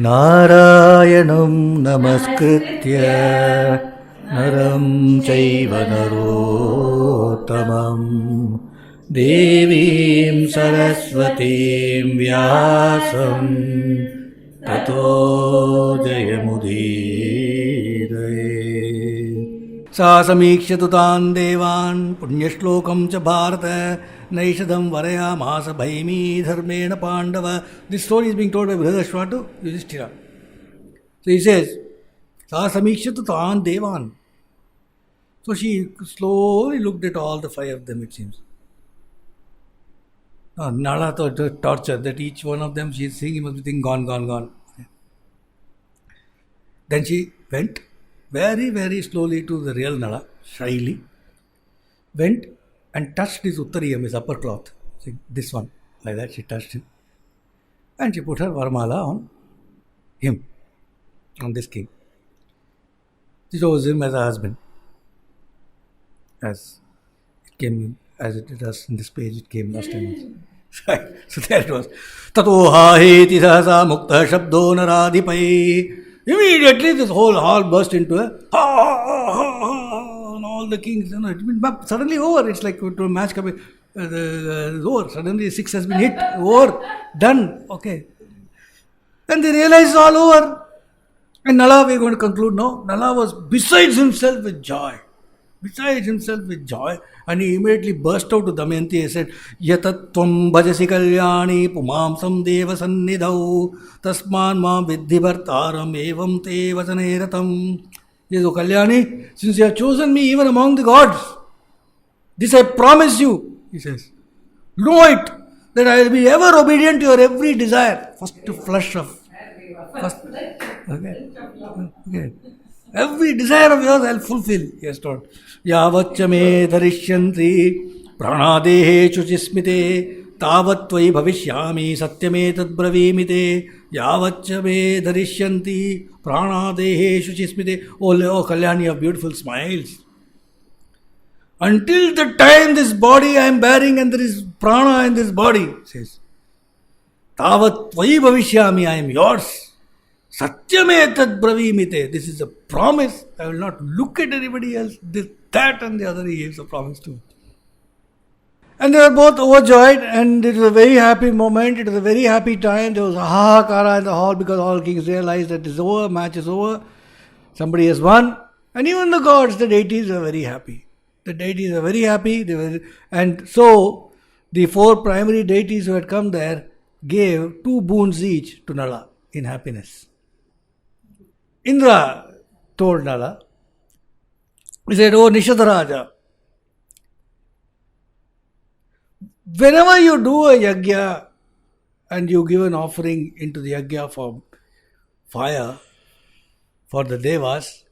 नारायणं नमस्कृत्य नरं चैव नरोत्तमं देवीं सरस्वतीं व्यासं ततो जयमुदीरये। सा समीक्ष्य तु तान् देवान् पुण्यश्लोकं च भारत नैषधं वरयामास भैमी धर्मेण Pandav. This story is being told by Bhradashva to Yudhishthira. So he says, Sa samikshatu taan devan. So she slowly looked at all the five of them, it seems. Nala thought the torture, that each one of them, she is seeing, he must be thinking, gone. Then she went very, very slowly to the real Nala, shyly, went and touched his uttariyam, his upper cloth. See, this one, like that, she touched him. And she put her varmala on him, on this king. She chose him as a husband. As it came, as it does in this page, it came last time. So there it was. Tato haheti sahasa mukta shabdo naradhipai. Immediately this whole hall burst into a and all the kings, but suddenly over. It's like to a match coming, over. Suddenly 6 has been hit, over, done, okay. Then they realize it's all over. And Nala, we're going to conclude now. Nala was besides himself with joy. And he immediately burst out to Damayanti and said, Yatat tvam bhajasi kalyani pumamsam deva sannidhau tasman mam vidhi bhartaram evam te vasaneratam. Yes, O Kalyani, since you have chosen me even among the gods, this I promise you, he says, know it, that I will be ever obedient to your every desire. First to flush off. Okay. Every desire of yours I will fulfill, he has told. Yavaccha me dharishyanti pranadehe chuchismite tavattvai bhavishyami satyame tadbravimite. Yavaccha me dharishyanti pranadehe chuchismite. Oh Kalyani, you have beautiful smiles. Until the time this body I am bearing and there is prana in this body, says, tavattvai bhavishyami, I am yours. Satyame tad bravimite. This is a promise. I will not look at anybody else. That and the other he gives a promise to. And they were both overjoyed, and it was a very happy moment. It was a very happy time. There was a hahakara in the hall because all kings realized that it's over, match is over. Somebody has won. And even the gods, the deities were very happy. And so the 4 primary deities who had come there gave 2 boons each to Nala in happiness. Indra told Nala, he said, Oh Nishadharaja, whenever you do a yajna and you give an offering into the yajna for fire, for the devas,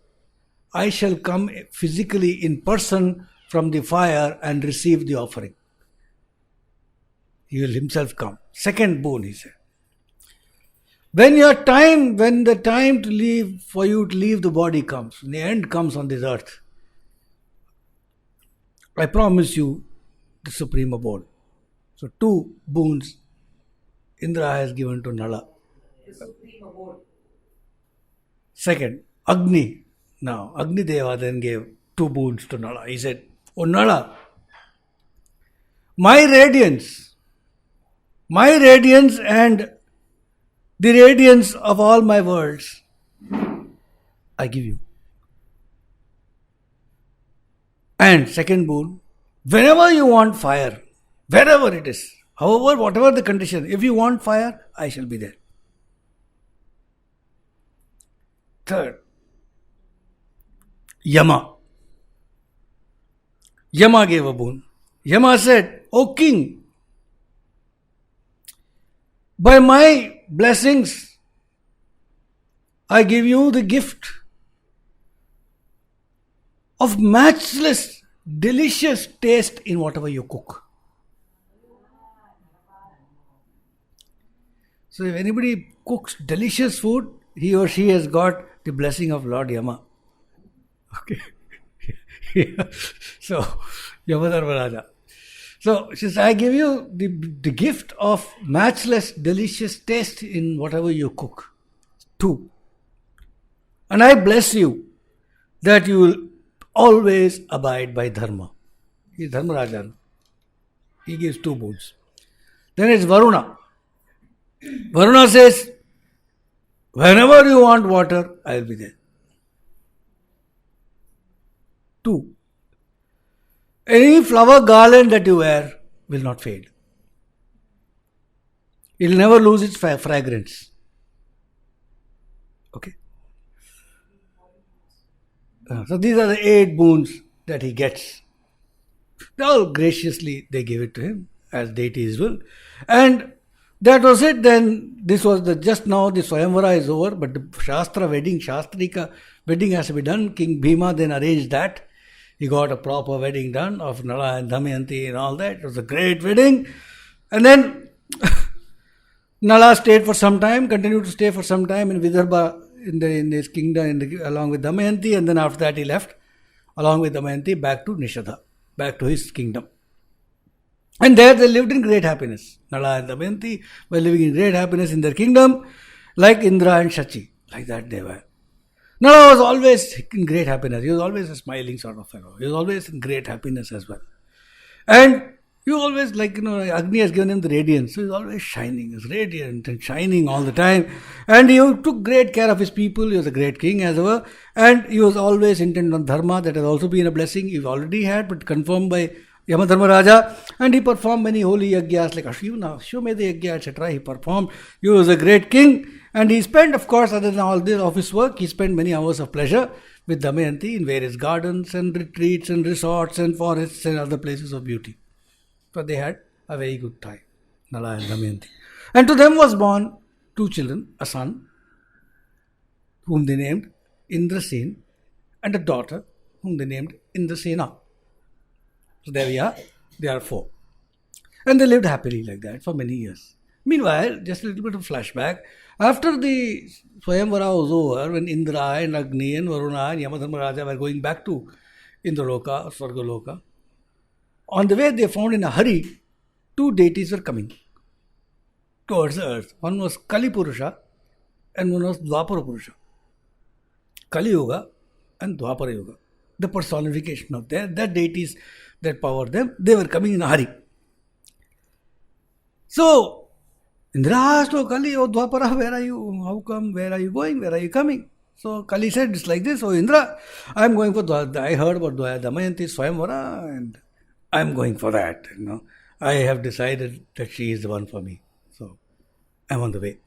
I shall come physically in person from the fire and receive the offering. He will himself come. Second boon, he said. When the time to leave, for you to leave the body comes, when the end comes on this earth, I promise you the supreme abode. So 2 boons Indra has given to Nala. The supreme abode. Second, Agni. Now, Agni Deva then gave 2 boons to Nala. He said, Oh Nala, my radiance and the radiance of all my worlds, I give you. And second boon, whenever you want fire, wherever it is, however, whatever the condition, if you want fire, I shall be there. Third, Yama. Yama gave a boon. Yama said, O king, by my blessings, I give you the gift of matchless, delicious taste in whatever you cook. So if anybody cooks delicious food, he or she has got the blessing of Lord Yama. Okay. So, Yamadharmaraja. So, she says, I give you the gift of matchless, delicious taste in whatever you cook. 2. And I bless you that you will always abide by dharma. He is Dharmaraja. He gives 2 boons. Then it's Varuna. Varuna says, whenever you want water, I will be there. 2. Any flower garland that you wear will not fade. It will never lose its fragrance. Okay. So these are the 8 boons that he gets. All graciously they gave it to him as deities will. And that was it. Then this was just now the Swayamvara is over, but the Shastrika wedding has to be done. King Bhima then arranged that. He got a proper wedding done of Nala and Damayanti and all that. It was a great wedding. And then Nala stayed for some time, continued to stay for some time in Vidarbha in his kingdom along with Damayanti, and then after that he left along with Damayanti back to Nishadha, back to his kingdom. And there they lived in great happiness. Nala and Damayanti were living in great happiness in their kingdom, like Indra and Shachi, like that they were. Nala was always in great happiness. He was always a smiling sort of fellow. He was always in great happiness as well. And he always, Agni has given him the radiance. So he was always shining. He was radiant and shining all the time. And he took great care of his people. He was a great king as ever. And he was always intent on dharma. That has also been a blessing he already had, but confirmed by Yamadharmaraja. And he performed many holy yagyas like Ashwamedha yagya, etc. He performed. He was a great king. And he spent, of course, other than all this office work, he spent many hours of pleasure with Damayanti in various gardens and retreats and resorts and forests and other places of beauty. So they had a very good time, Nala and Damayanti. And to them was born 2 children, a son, whom they named Indrasen, and a daughter, whom they named Indrasena. So there we are, they are 4. And they lived happily like that for many years. Meanwhile, just a little bit of flashback, after the Swayamvara was over, when Indra and Agni and Varuna and Yamadharmaraja were going back to Indraloka, Swargaloka, on the way they found in a hurry 2 deities were coming towards the earth. One was Kali Purusha and one was Dwapara Purusha. Kali Yuga and Dwapara Yuga. The personification of that deities that powered them, they were coming in a hurry. So, Indra asked, "Oh Kali, oh Dwapara, where are you? How come? Where are you going? Where are you coming?" So Kali said, "It's like this. Oh Indra, I am going for I heard about Damayanti Swayamvara and I am going for that. I have decided that she is the one for me. So I am on the way."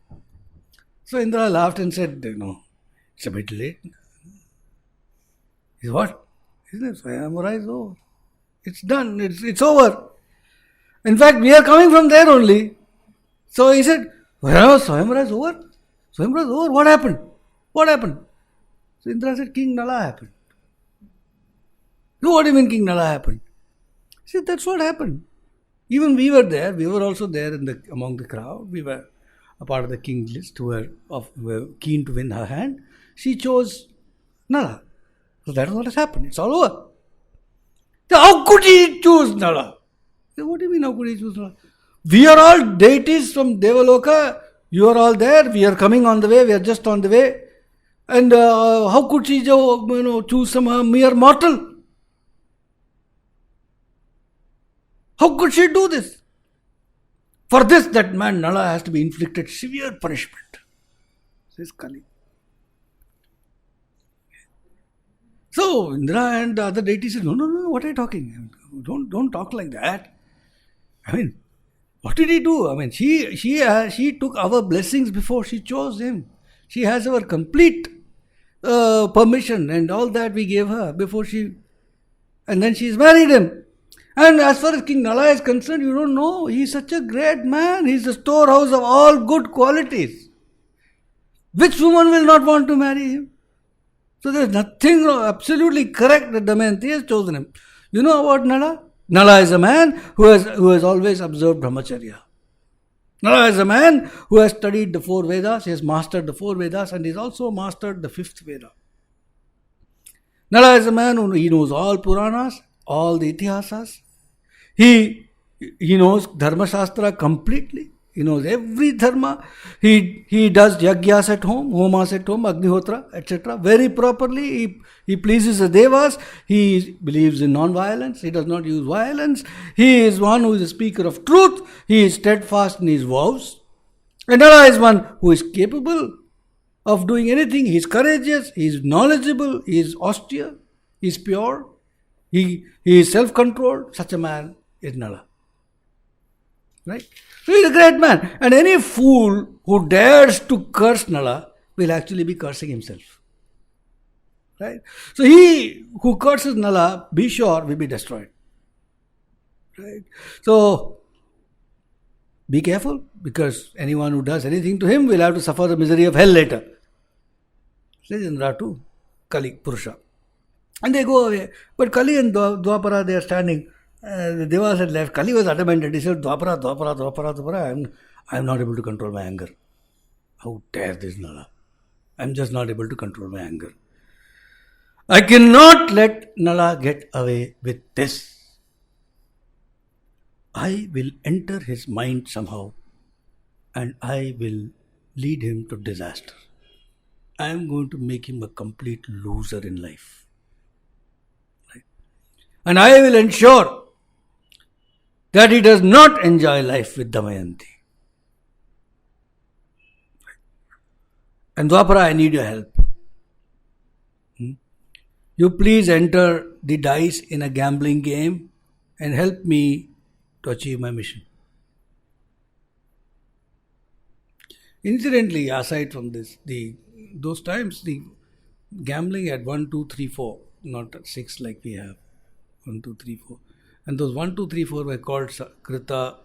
So Indra laughed and said, "It's a bit late." He said, "What? Isn't it? Swayamvara is over. It's done. It's over. In fact, we are coming from there only." So he said, "Well, Swayamvara is over? Swayamvara is over? What happened? What happened?" So Indra said, "King Nala happened." "What do you mean King Nala happened?" He said, "That's what happened. Even we were there. We were also there among the crowd. We were a part of the king's list who were keen to win her hand. She chose Nala. So that is what has happened. It's all over." So how could he choose Nala? So what do you mean, how could he choose Nala? We are all deities from Devaloka. You are all there. We are coming on the way. We are just on the way. And how could she choose some mere mortal? How could she do this? For this, that man Nala has to be inflicted severe punishment, says Kali. So Indra and the other deities said, No, what are you talking? Don't talk like that. I mean, what did he do? I mean, she took our blessings before she chose him. She has our complete permission and all that we gave her before and then she's married him. And as far as King Nala is concerned, you don't know. He's such a great man. He's a storehouse of all good qualities. Which woman will not want to marry him? So there's nothing absolutely correct that Damayanti has chosen him. You know about Nala? Nala is a man who has always observed Brahmacharya. Nala is a man who has studied the 4 Vedas, he has mastered the 4 Vedas and he's also mastered the 5th Veda. Nala is a man who he knows all Puranas, all the Itihasas. He knows Dharma Shastra completely. He knows every dharma. He does yagyas at home, homas at home, agnihotra, etc. very properly. He pleases the devas. He believes in non-violence. He does not use violence. He is one who is a speaker of truth. He is steadfast in his vows. And Nala is one who is capable of doing anything. He is courageous. He is knowledgeable. He is austere. He is pure. He is self-controlled. Such a man is Nala. Right? So he is a great man. And any fool who dares to curse Nala will actually be cursing himself. Right? So he who curses Nala, be sure, will be destroyed. Right? So be careful, because anyone who does anything to him will have to suffer the misery of hell later. Says Indra to Kali, Purusha. And they go away. But Kali and Dwapara, they are standing. The Devas had left. Kali was adamant. He said, Dwapara, I am not able to control my anger. How dare this Nala? I am just not able to control my anger. I cannot let Nala get away with this. I will enter his mind somehow and I will lead him to disaster. I am going to make him a complete loser in life. Right? And I will ensure that he does not enjoy life with Damayanti. And Dwapara, I need your help. You please enter the dice in a gambling game and help me to achieve my mission. Incidentally, aside from this, those times the gambling had 1, 2, 3, 4, not 6 like we have. 1, 2, 3, 4. And those 1, 2, 3, 4 were called Krita,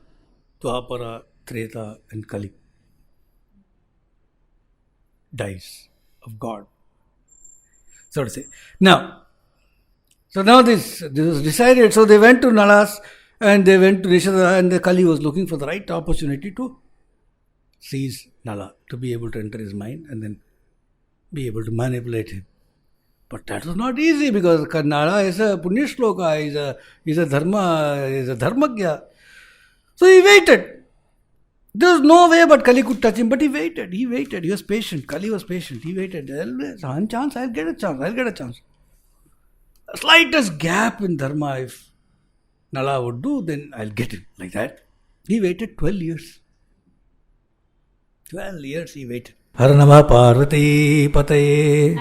Dwapara, Treta and Kali. Dice of God, so to say. Now this was decided. So they went to Nala's and they went to Nishada, and the Kali was looking for the right opportunity to seize Nala, to be able to enter his mind and then be able to manipulate him. But that was not easy, because Nala is a Punya Shloka, is a Dharmagya. So he waited. There was no way but Kali could touch him, but he waited. He was patient. Kali was patient. He waited. One chance, I'll get a chance. The slightest gap in dharma, if Nala would do, then I'll get it. Like that. He waited 12 years. 12 years he waited. Har Namah Parvati Pataye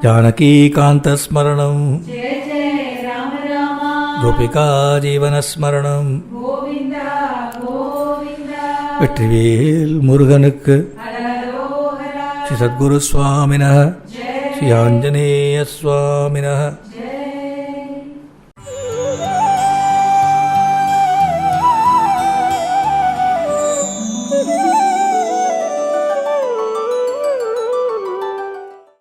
Janaki Kanta Smaranam Gopika Jivana Smaranam Vetrivel Muruganukku Shri Sadguru Swaminah Shri Anjaneya Swaminah